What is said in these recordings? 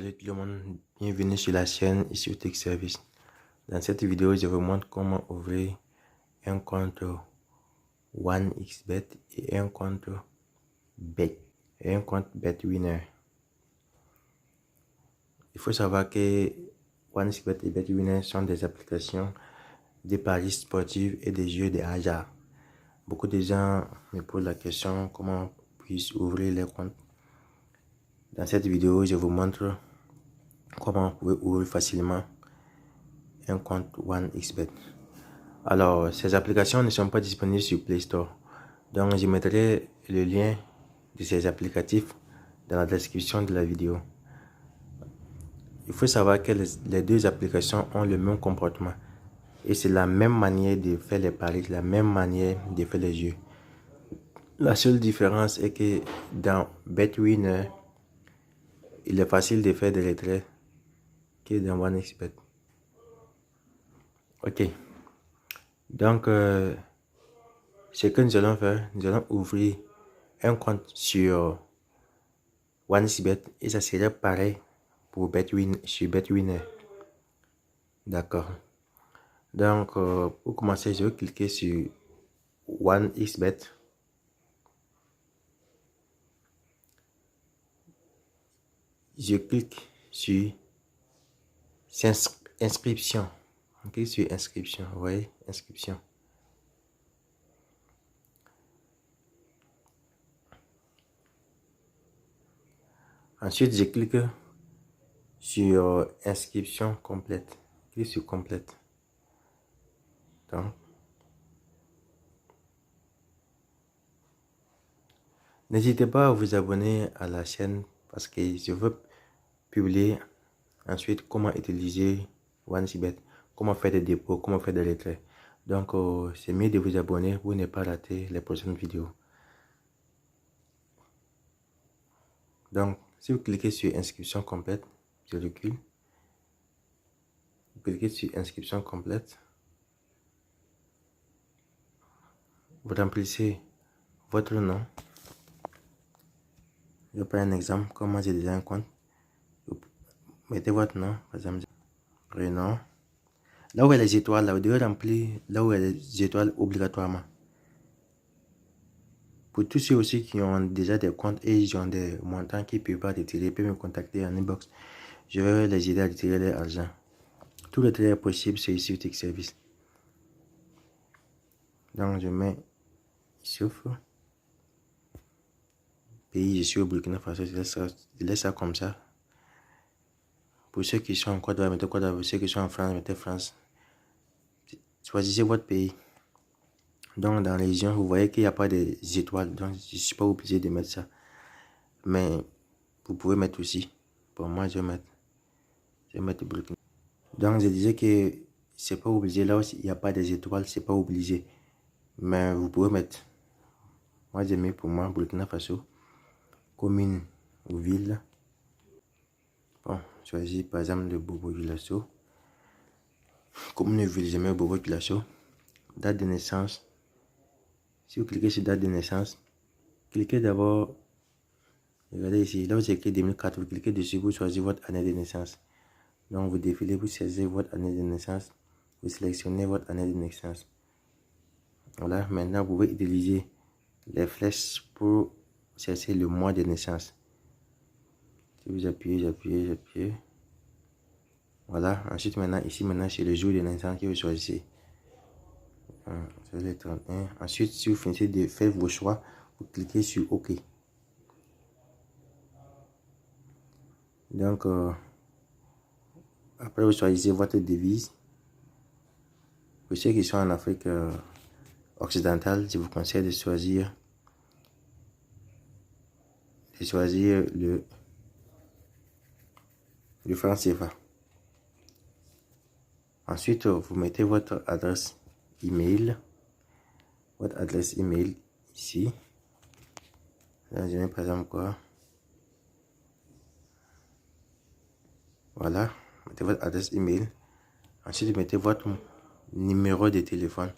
Salut tout le monde, bienvenue sur la chaîne ici Tech Service. Dans cette vidéo, je vous montre comment ouvrir un compte 1xBet et un compte BetWinner. Il faut savoir que 1xBet et BetWinner sont des applications de paris sportifs et des jeux de hasard. Beaucoup de gens me posent la question comment puis-je ouvrir les comptes. Dans cette vidéo, je vous montre comment vous pouvez ouvrir facilement un compte 1xBet. Alors, ces applications ne sont pas disponibles sur Play Store. Donc, je mettrai le lien de ces applicatifs dans la description de la vidéo. Il faut savoir que les deux applications ont le même comportement. Et c'est la même manière de faire les paris, la même manière de faire les jeux. La seule différence est que dans BetWinner, il est facile de faire des retraits que dans 1xBet. Ok. Donc, ce que nous allons faire, nous allons ouvrir un compte sur 1xBet et ça serait pareil pour sur BetWinner. D'accord. Donc, pour commencer, je vais cliquer sur 1xBet. Je clique sur inscription. On clique sur inscription. Vous voyez, inscription. Ensuite, je clique sur inscription complète. Clique sur complète. Donc, n'hésitez pas à vous abonner à la chaîne parce que je veux publier ensuite comment utiliser 1xBet, comment faire des dépôts, comment faire des retraits. Donc, c'est mieux de vous abonner pour ne pas rater les prochaines vidéos. Donc, si vous cliquez sur inscription complète, je recule. Vous cliquez sur inscription complète. Vous remplissez votre nom. Je prends un exemple, comme moi j'ai déjà un compte. Vous mettez votre nom, par exemple, prénom. Là où il y a les étoiles, là, vous devez remplir là où il y a les étoiles obligatoirement. Pour tous ceux aussi qui ont déjà des comptes et ils ont des montants qui ne peuvent pas retirer, ils peuvent me contacter en inbox. Je vais les aider à retirer leur argent. Tout le travail est possible sur ici Tech Service. Donc je mets sauf pays, je suis au Burkina Faso, je laisse ça comme ça. Pour ceux qui sont en Côte d'Ivoire, mettez Côte d'Ivoire. Ceux qui sont en France, mettez France. Choisissez votre pays. Donc dans la région, vous voyez qu'il n'y a pas des étoiles. Donc je ne suis pas obligé de mettre ça. Mais vous pouvez mettre aussi. Pour moi, je vais mettre Burkina. Donc je disais que c'est pas obligé. Là aussi, il n'y a pas des étoiles, c'est pas obligé. Mais vous pouvez mettre. Moi, j'ai mis pour moi Burkina Faso. Commune ou ville. Bon, choisis par exemple le Bobo-Dioulasso. Commune ou ville, j'ai mis Bobo-Dioulasso. Date de naissance. Si vous cliquez sur date de naissance, cliquez d'abord. Regardez ici, là où j'ai écrit 2004, vous cliquez dessus, vous choisissez votre année de naissance. Donc vous défilez, vous choisissez votre année de naissance. Vous sélectionnez votre année de naissance. Voilà, maintenant vous pouvez utiliser les flèches pour chercher le mois de naissance. Si vous appuyez. Voilà, ensuite maintenant, ici maintenant c'est le jour de naissance que vous choisissez. C'est le 31. Ensuite, si vous finissez de faire vos choix, vous cliquez sur OK. Donc, après vous choisissez votre devise. Pour ceux qui sont en Afrique occidentale, je vous conseille de choisir le franc CFA. Ensuite, vous mettez votre adresse email. Votre adresse email ici. Là, je mets par exemple quoi. Voilà. Mettez votre adresse email. Ensuite, mettez votre numéro de téléphone.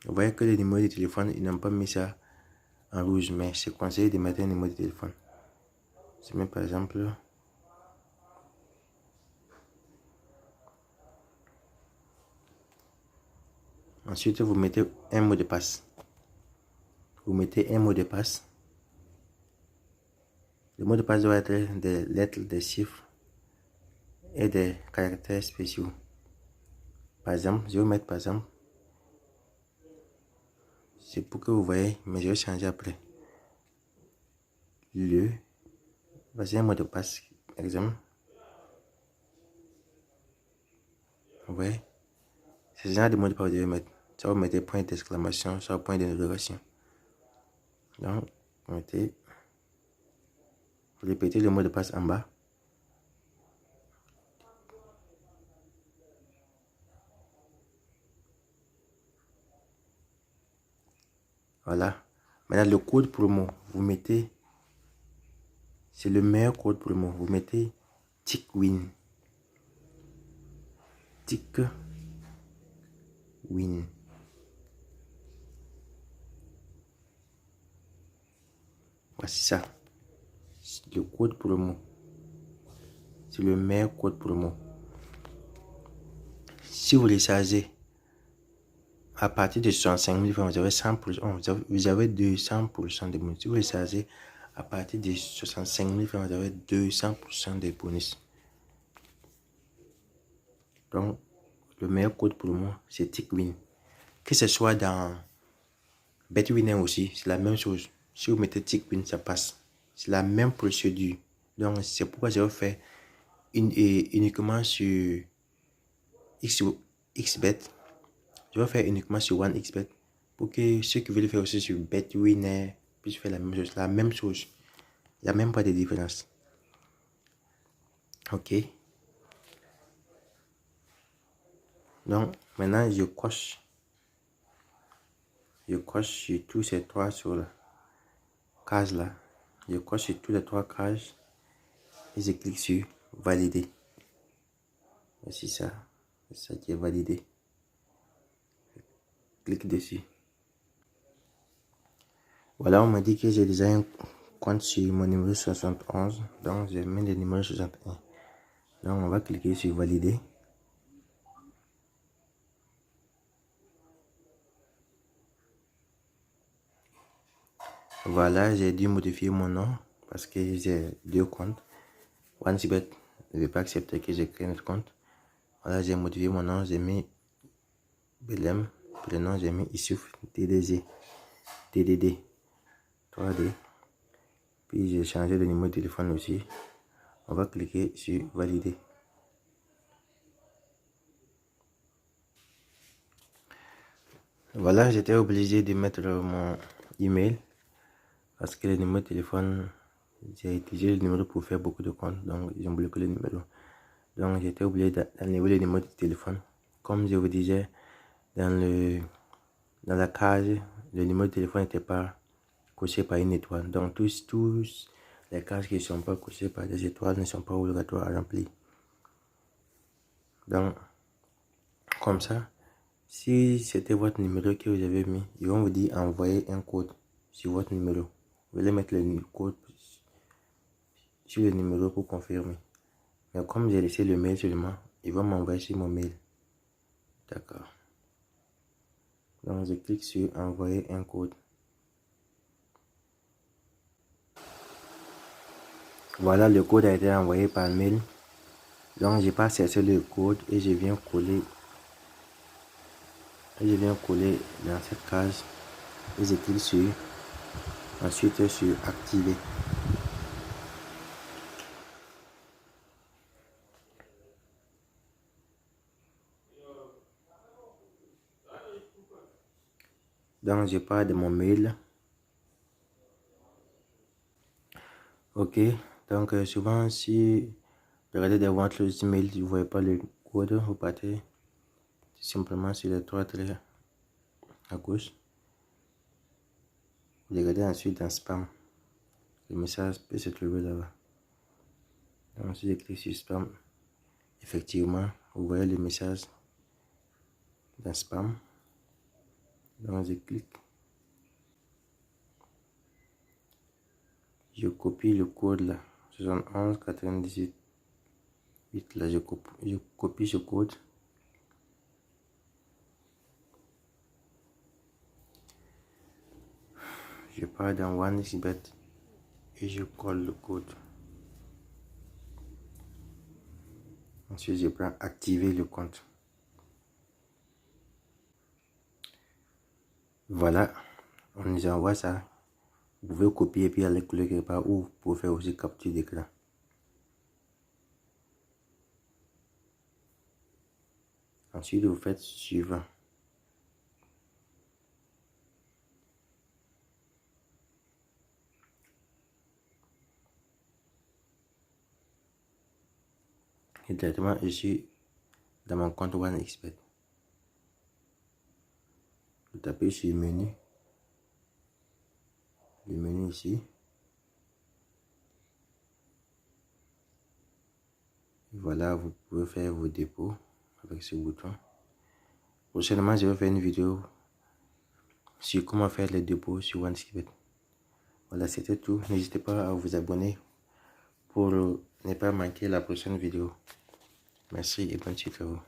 Vous voyez que les numéros de téléphone, ils n'ont pas mis ça en rouge, mais c'est conseillé de mettre un numéro de téléphone. Je mets par exemple ensuite vous mettez un mot de passe. Vous mettez un mot de passe. Le mot de passe doit être des lettres, des chiffres et des caractères spéciaux. Par exemple, je vais mettre par exemple, c'est pour que vous voyez, mais je vais changer après. Voici un mot de passe, exemple. Vous voyez, c'est ce genre de mot de passe que vous devez mettre. Ça vous mettez point d'exclamation, soit point d'interrogation. Donc, vous répétez le mot de passe en bas. Voilà. Maintenant, le code promo, vous mettez, c'est le meilleur code promo. Vous mettez TICWIN. TICWIN. Voici ça. Le code promo. C'est le meilleur code promo. Si vous les chargez à partir de 65 000 francs, vous avez 100%, vous avez 200% de bonus. Si vous les chargez à partir de 65 000 francs, vous avez 200% de bonus. Donc, le meilleur code promo, c'est TICWIN. Que ce soit dans BetWinner aussi, c'est la même chose. Si vous mettez TICWIN, ça passe. C'est la même procédure. Donc, c'est pourquoi je vais faire uniquement sur XBet. Je vais faire uniquement sur OneXBet pour que ceux qui veulent faire aussi sur BetWinner puissent faire la même chose. La même chose. Il n'y a même pas de différence. Ok. Donc, maintenant, je coche. Je coche sur tous ces trois sur la case là. Je coche sur tous les trois cases et je clique sur valider. Voici ça. C'est ça qui est validé. Clique dessus. Voilà, on m'a dit que j'ai déjà un compte sur mon numéro 71. Donc, je mets le numéro 61. Donc, on va cliquer sur valider. Voilà, j'ai dû modifier mon nom parce que j'ai deux comptes. OneXBet ne veut pas accepter que j'ai créé notre compte. Voilà, j'ai modifié mon nom, j'ai mis Belem. Prénom, j'ai mis Issouf TDD 3D. Puis j'ai changé le numéro de téléphone aussi. On va cliquer sur valider. Voilà, j'étais obligé de mettre mon email parce que le numéro de téléphone, j'ai utilisé le numéro pour faire beaucoup de comptes, donc ils ont bloqué le numéro. Donc j'étais obligé d'enlever le numéro de téléphone. Comme je vous disais, dans la case, le numéro de téléphone n'était pas coché par une étoile. Donc tous les cases qui ne sont pas cochées par des étoiles ne sont pas obligatoires à remplir. Donc, comme ça, si c'était votre numéro que vous avez mis, ils vont vous dire envoyer un code sur votre numéro. Vous allez mettre le code sur le numéro pour confirmer. Mais comme j'ai laissé le mail seulement, ils vont m'envoyer sur mon mail. D'accord. Donc je clique sur envoyer un code. Voilà, le code a été envoyé par mail. Donc je passe chercher le code et je viens coller. Dans cette case et je clique sur ensuite sur activer. Donc je pars de mon mail. Ok, donc souvent si vous regardez dans votre email, vous ne voyez pas le code, vous partez simplement sur les trois traits à gauche. Vous regardez ensuite dans spam. Le message peut se trouver là-bas. Donc si je clique sur spam, effectivement, vous voyez le message dans spam. Donc je clique. Je copie le code là, 71 98 8 là, je copie ce code. Je pars dans OneXBet et je colle le code. Ensuite, je prends activer le compte. Voilà, on nous envoie ça. Vous pouvez copier et puis aller coller quelque part, ou vous pouvez faire aussi capture d'écran. Ensuite, vous faites suivant. Et directement, je suis dans mon compte OneXBet. Vous tapez sur le menu ici. Et voilà, vous pouvez faire vos dépôts avec ce bouton. Prochainement, je vais faire une vidéo sur comment faire les dépôts sur OneXBet. Voilà, c'était tout. N'hésitez pas à vous abonner pour ne pas manquer la prochaine vidéo. Merci et bonne suite à vous.